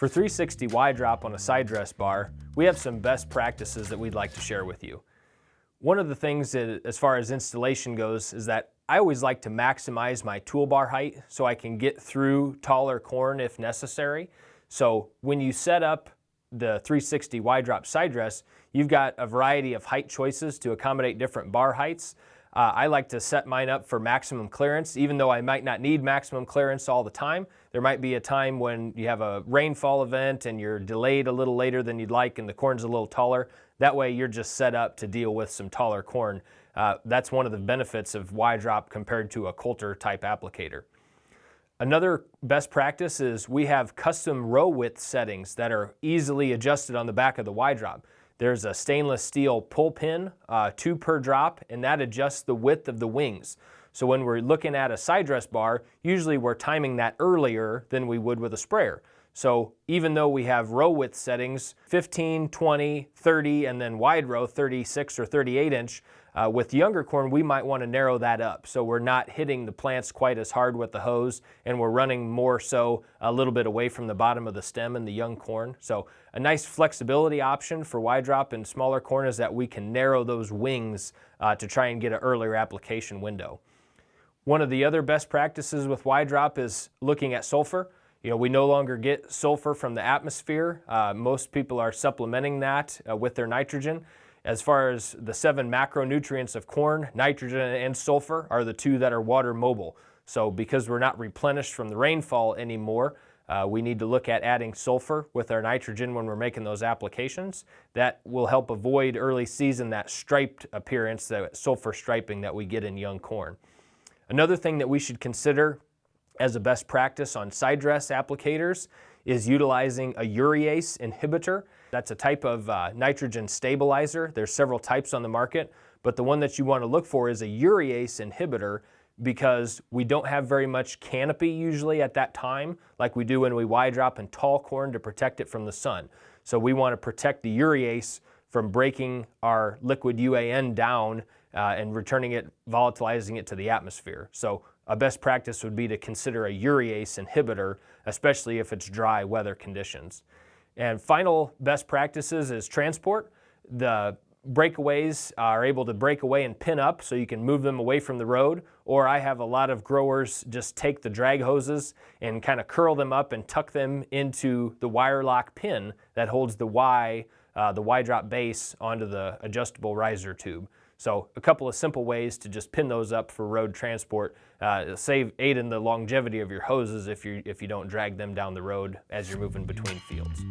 For 360 Y-DROP on a sidedress bar, we have some best practices that we'd like to share with you. One of the things that, as far as installation goes, is that I always like to maximize my toolbar height so I can get through taller corn if necessary. So when you set up the 360 Y-DROP sidedress, you've got a variety of height choices to accommodate different bar heights. I like to set mine up for maximum clearance, even though I might not need maximum clearance all the time. There might be a time when you have a rainfall event and you're delayed a little later than you'd like and the corn's a little taller. That way you're just set up to deal with some taller corn. That's one of the benefits of Y-DROP compared to a coulter type applicator. Another best practice is we have custom row width settings that are easily adjusted on the back of the Y-DROP. There's a stainless steel pull pin, 2 per drop, and that adjusts the width of the wings. So when we're looking at a sidedress bar, usually we're timing that earlier than we would with a sprayer. So even though we have row width settings, 15, 20, 30, and then wide row, 36 or 38 inch, with younger corn, we might want to narrow that up so we're not hitting the plants quite as hard with the hose and we're running more so a little bit away from the bottom of the stem in the young corn. So a nice flexibility option for Y-DROP in smaller corn is that we can narrow those wings to try and get an earlier application window. One of the other best practices with Y-DROP is looking at sulfur. You know, we no longer get sulfur from the atmosphere. Most people are supplementing that with their nitrogen. As far as the 7 macronutrients of corn, nitrogen and sulfur are the 2 that are water mobile. So because we're not replenished from the rainfall anymore, we need to look at adding sulfur with our nitrogen when we're making those applications. That will help avoid early season that striped appearance, that sulfur striping that we get in young corn. Another thing that we should consider as a best practice on sidedress applicators is utilizing a urease inhibitor. That's a type of nitrogen stabilizer. There's several types on the market, but the one that you want to look for is a urease inhibitor because we don't have very much canopy usually at that time like we do when we Y-DROP in tall corn to protect it from the sun. So we want to protect the urease from breaking our liquid UAN down and returning it, volatilizing it to the atmosphere. So a best practice would be to consider a urease inhibitor, especially if it's dry weather conditions. And final best practices is transport. The breakaways are able to break away and pin up so you can move them away from the road, or I have a lot of growers just take the drag hoses and kind of curl them up and tuck them into the wire lock pin that holds the Y-DROP base onto the adjustable riser tube. So a couple of simple ways to just pin those up for road transport, aid in the longevity of your hoses if you don't drag them down the road as you're moving between fields.